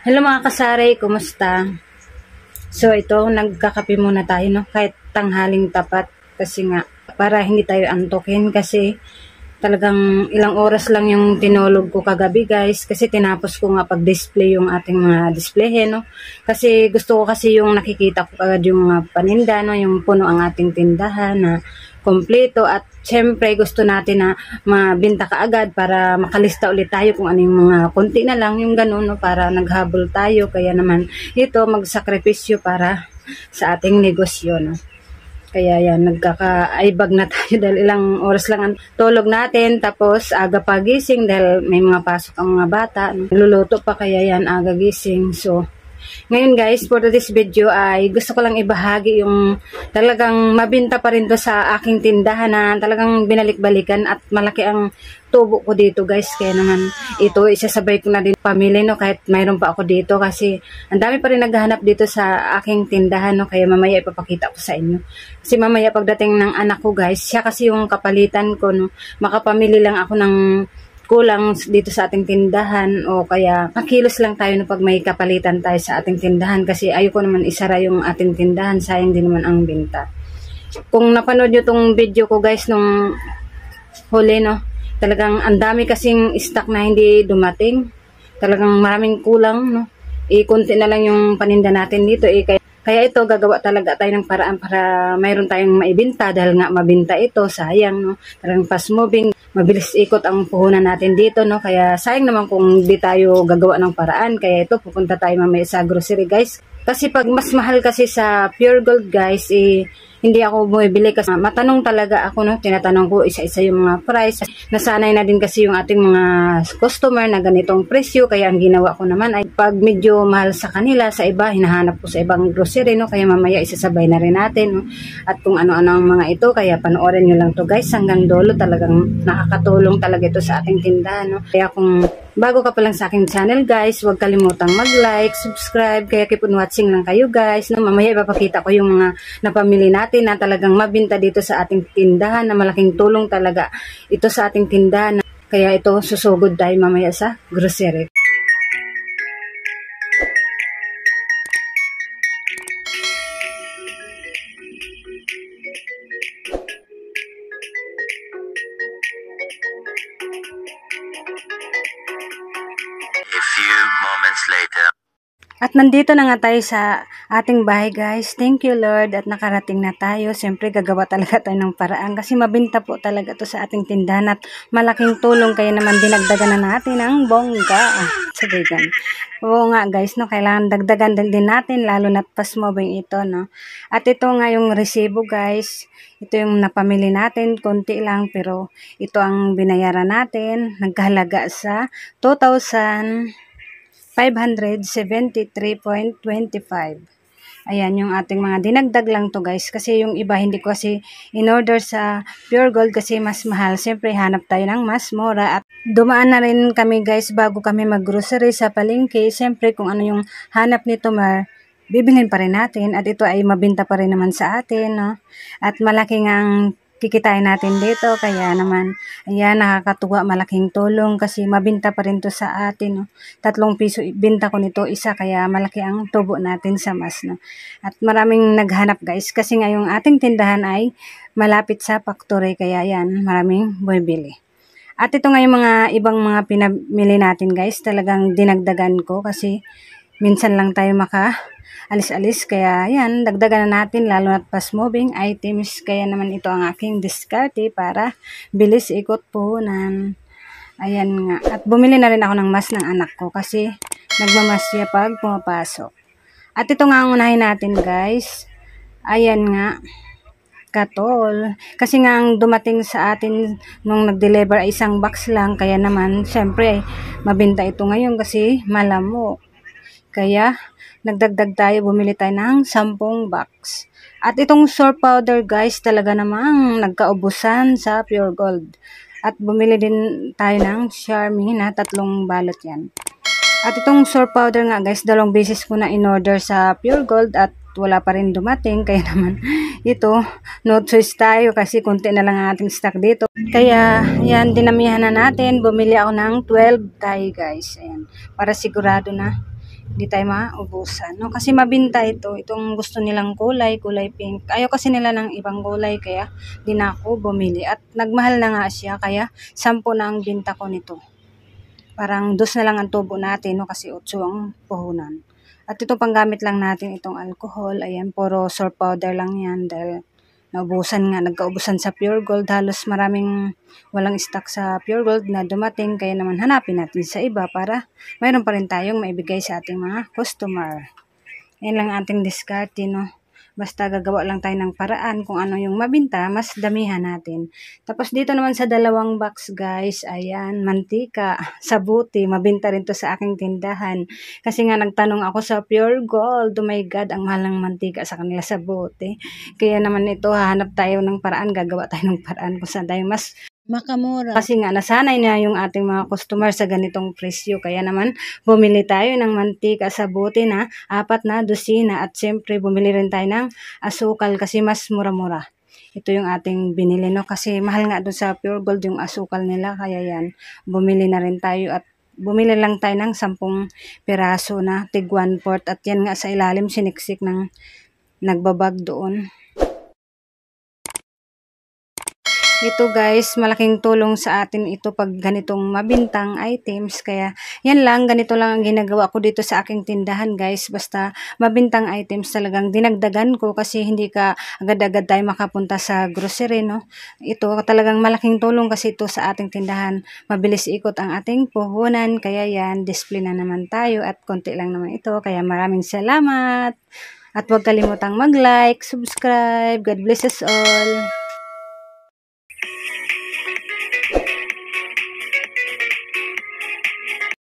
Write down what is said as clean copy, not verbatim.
Hello mga kasari, kumusta? So ito, nagkakape muna tayo, no? Kahit tanghaling tapat kasi nga para hindi tayo antukin kasi talagang ilang oras lang yung tinulog ko kagabi guys kasi tinapos ko nga pag-display yung ating mga display, no? Kasi gusto ko kasi yung nakikita ko agad yung mga paninda, no? Yung puno ang ating tindahan na kompleto at syempre gusto natin na mabenta kaagad para makalista ulit tayo kung ano yung mga konti na lang yung ganun, no? Para naghabol tayo kaya naman ito magsakripisyo para sa ating negosyo, no? Kaya yan, nagkaka-aibag na tayo dahil ilang oras lang ang tulog natin. Tapos aga pa gising dahil may mga pasok ang mga bata. Niluluto pa kaya yan aga gising. So, ngayon guys, for this video ay gusto ko lang ibahagi yung talagang mabinta pa rin to sa aking tindahan na talagang binalik-balikan at malaki ang tubo ko dito guys. Kaya naman ito isasabay ko na din pamili, no, kahit mayroon pa ako dito kasi ang dami pa rin naghahanap dito sa aking tindahan, no, kaya mamaya ipapakita ko sa inyo. Kasi mamaya pagdating ng anak ko guys, siya kasi yung kapalitan ko, no, makapamili lang ako ng kulang dito sa ating tindahan o kaya makilos lang tayo na pag may kapalitan tayo sa ating tindahan kasi ayoko naman isara yung ating tindahan, sayang din naman ang binta. Kung napanood nyo tong video ko guys nung huli, no, talagang ang dami kasing stock na hindi dumating, talagang maraming kulang, no, konti na lang yung paninda natin dito kaya ito gagawa talaga tayo ng paraan para mayroon tayong maibenta dahil nga mabinta ito, sayang, no, talagang fast moving, mabilis ikot ang puhunan natin dito, no, kaya sayang naman kung di tayo gagawa ng paraan. Kaya ito pupunta tayo mamaya sa grocery guys kasi pag mas mahal kasi sa Pure Gold guys hindi ako bumibili kasi matanong talaga ako, no, tinatanong ko isa-isa yung mga price. Nasanay na din kasi yung ating mga customer na ganitong presyo, kaya ang ginawa ko naman ay pag medyo mahal sa kanila, sa iba hinahanap ko sa ibang grocery, no, kaya mamaya isasabay na rin natin, no, at kung ano-ano ang mga ito, kaya panoorin nyo lang to guys hanggang dulo. Talagang nakakatulong talaga ito sa ating tindahan, no. Kaya kung bago ka pa lang sa aking channel guys, huwag kalimutang mag-like, subscribe, kaya keep on watching lang kayo guys, no. Mamaya ipapakita ko yung mga napamili natin na talagang mabinta dito sa ating tindahan na malaking tulong talaga ito sa ating tindahan. Kaya ito susugod tayo mamaya sa grocery. A few moments later. At nandito na nga tayo sa ating bahay guys. Thank you Lord at nakarating na tayo. Siyempre gagawa talaga tayo ng paraan kasi mabinta po talaga to sa ating tindahan at malaking tulong, kaya naman dinagdagan na natin ang bongga. Sabigan. Oo nga guys, no, kailangan dagdagan din natin lalo na't fast moving ito, no. At ito nga yung resibo guys. Ito yung napamili natin, konti lang pero ito ang binayaran natin. Nagkahalaga sa 2,573.25. Ayan yung ating mga dinagdag lang to guys kasi yung iba hindi ko kasi in order sa Pure Gold kasi mas mahal. Siyempre hanap tayo ng mas mura at dumaan na rin kami guys bago kami mag-grocery sa palengke. Siyempre kung ano yung hanap ni Tomar, bibilhin pa rin natin at ito ay mabinta pa rin naman sa atin, no? At malaki ang kikitain natin dito, kaya naman ayan, nakakatuwa, malaking tulong kasi mabinta pa rin to sa atin, no? 3 piso binta ko nito isa, kaya malaki ang tubo natin sa mas, no? At maraming naghanap guys kasi nga yung ating tindahan ay malapit sa factory, kaya yan maraming bumibili. At ito nga yung mga ibang mga pinamili natin guys, talagang dinagdagan ko kasi minsan lang tayo alis-alis, kaya yan, dagdagan na natin lalo na't fast moving items. Kaya naman ito ang aking diskarte para bilis ikot puhunan. Ayan nga, at bumili na rin ako ng mas ng anak ko kasi nagmamas siya pag pumapasok. At ito nga ang unahin natin guys, ayan nga, katol, kasi nga ang dumating sa atin nung nag-deliver ay isang box lang, kaya naman syempre mabinta ito ngayon kasi malamok. Kaya nagdagdag tayo, bumili tayo ng 10 box. At itong soap powder guys, talaga namang nagkaubusan sa Pure Gold. At bumili din tayo ng Charmy na 3 balot yan. At itong soap powder nga guys, 2 beses ko na in-order sa Pure Gold at wala pa rin dumating. Kaya naman ito, no choice tayo kasi konti na lang ang ating stock dito. Kaya yan, dinamihan na natin. Bumili ako ng 12 tayo guys. Ayan, para sigurado na Hindi tayo maubusan, no? Kasi mabinta ito. Itong gusto nilang kulay pink. Ayaw kasi nila ng ibang kulay, kaya di na ako bumili. At nagmahal na nga siya, kaya 10 na ang binta ko nito. Parang 2 na lang ang tubo natin, no? Kasi 8 ang puhunan. At ito panggamit lang natin itong alcohol. Ayan, puro soap powder lang yan dahil nagkaubusan sa Pure Gold. Halos maraming walang stock sa Pure Gold na dumating. Kaya naman hanapin natin sa iba para mayroon pa rin tayong maibigay sa ating mga customer. Yan lang ating diskarte, no? Basta gagawa lang tayo ng paraan kung ano yung mabinta, mas damihan natin. Tapos dito naman sa 2 box guys, ayan, mantika, sabuti, mabinta rin to sa aking tindahan. Kasi nga nagtanong ako sa Pure Gold, oh my God, ang mahal ng mantika sa kanila sabuti. Kaya naman ito, hahanap tayo ng paraan, gagawa tayo ng paraan kung saan tayo mas makamura. Kasi nga nasanay na yung ating mga customer sa ganitong presyo. Kaya naman bumili tayo ng mantika sabuti na 4 na dosina at syempre bumili rin tayo ng asukal kasi mas mura-mura. Ito yung ating binili, no? Kasi mahal nga doon sa Pure Gold yung asukal nila. Kaya yan, bumili na rin tayo at bumili lang tayo ng 10 piraso na tig 1/4 at yan nga sa ilalim siniksik ng nagbabag doon. Ito guys, malaking tulong sa atin ito pag ganitong mabintang items. Kaya yan lang, ganito lang ang ginagawa ko dito sa aking tindahan guys. Basta mabintang items talagang dinagdagan ko kasi hindi ka agad-agad tayo makapunta sa grocery, no? Ito talagang malaking tulong kasi ito sa ating tindahan. Mabilis ikot ang ating puhunan. Kaya yan, display na naman tayo at konti lang naman ito. Kaya maraming salamat. At huwag kalimutang mag-like, subscribe. God bless us all.